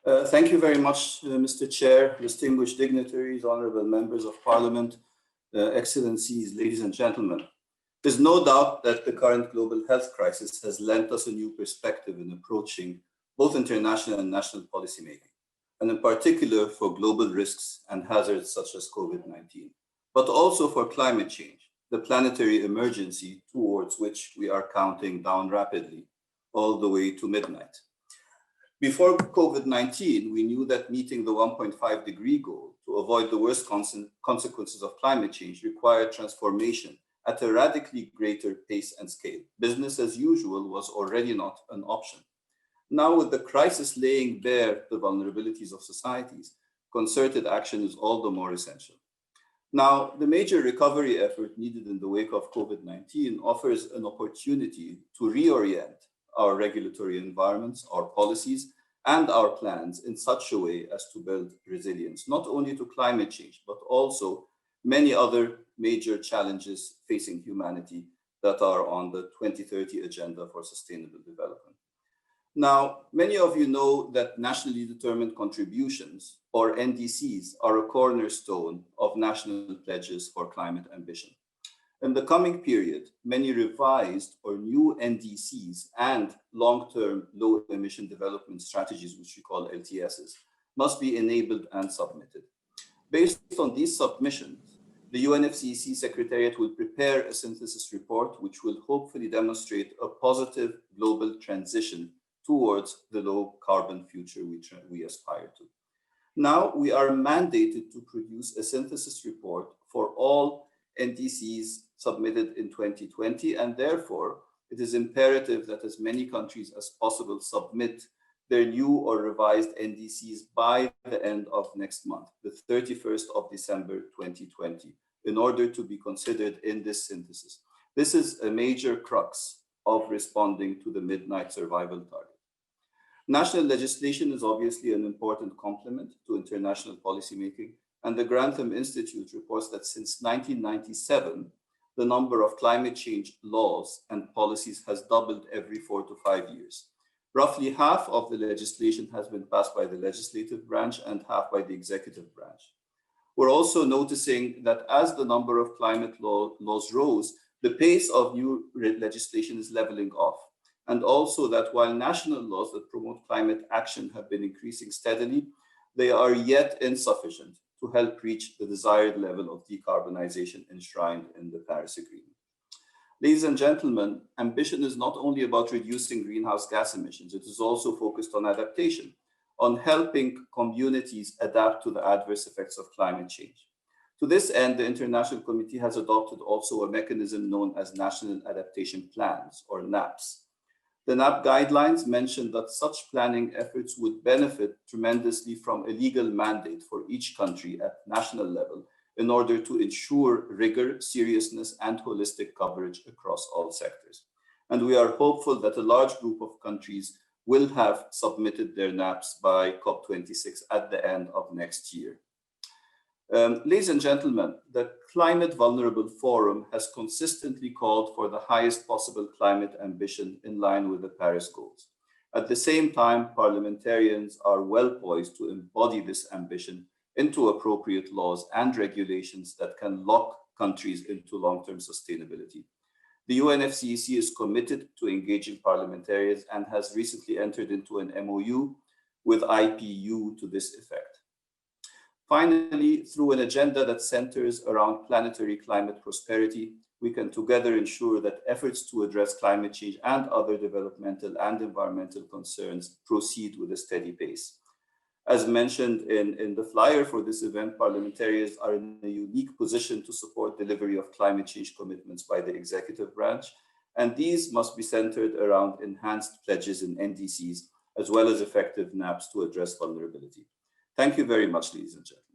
Thank you very much, Mr. Chair, distinguished dignitaries, honorable members of Parliament, excellencies, ladies and gentlemen. There's no doubt that the current global health crisis has lent us a new perspective in approaching both international and national policymaking, and in particular for global risks and hazards such as COVID-19, but also for climate change, the planetary emergency towards which we are counting down rapidly, all the way to midnight. Before COVID-19, we knew that meeting the 1.5 degree goal to avoid the worst consequences of climate change required transformation at a radically greater pace and scale. Business as usual was already not an option. Now, with the crisis laying bare the vulnerabilities of societies, concerted action is all the more essential. Now, the major recovery effort needed in the wake of COVID-19 offers an opportunity to reorient our regulatory environments, our policies, and our plans in such a way as to build resilience, not only to climate change, but also many other major challenges facing humanity that are on the 2030 Agenda for Sustainable Development. Now, many of you know that nationally determined contributions, or NDCs, are a cornerstone of national pledges for climate ambition. In the coming period, many revised or new NDCs and long-term low-emission development strategies, which we call LTSs, must be enabled and submitted. Based on these submissions, the UNFCCC Secretariat will prepare a synthesis report, which will hopefully demonstrate a positive global transition towards the low-carbon future we aspire to. Now, we are mandated to produce a synthesis report for all NDCs submitted in 2020, and therefore it is imperative that as many countries as possible submit their new or revised NDCs by the end of next month, the 31st of December 2020, in order to be considered in this synthesis. This is a major crux of responding to the midnight survival target. National legislation is obviously an important complement to international policymaking, and the Grantham Institute reports that since 1997, the number of climate change laws and policies has doubled every 4 to 5 years. Roughly half of the legislation has been passed by the legislative branch and half by the executive branch. We're also noticing that as the number of climate laws rose, the pace of new legislation is leveling off. And also that while national laws that promote climate action have been increasing steadily, they are yet insufficient to help reach the desired level of decarbonization enshrined in the Paris Agreement. Ladies and gentlemen, ambition is not only about reducing greenhouse gas emissions, it is also focused on adaptation, on helping communities adapt to the adverse effects of climate change. To this end, the International Committee has adopted also a mechanism known as National Adaptation Plans, or NAPs. The NAP guidelines mention that such planning efforts would benefit tremendously from a legal mandate for each country at national level in order to ensure rigor, seriousness, and holistic coverage across all sectors. And we are hopeful that a large group of countries will have submitted their NAPs by COP26 at the end of next year. Ladies and gentlemen, the Climate Vulnerable Forum has consistently called for the highest possible climate ambition in line with the Paris goals. At the same time, parliamentarians are well poised to embody this ambition into appropriate laws and regulations that can lock countries into long-term sustainability. The UNFCCC is committed to engaging parliamentarians and has recently entered into an MOU with IPU to this effect. Finally, through an agenda that centers around planetary climate prosperity, we can together ensure that efforts to address climate change and other developmental and environmental concerns proceed with a steady pace. As mentioned in the flyer for this event, parliamentarians are in a unique position to support delivery of climate change commitments by the executive branch, and these must be centered around enhanced pledges in NDCs, as well as effective NAPs to address vulnerability. Thank you very much, ladies and gentlemen.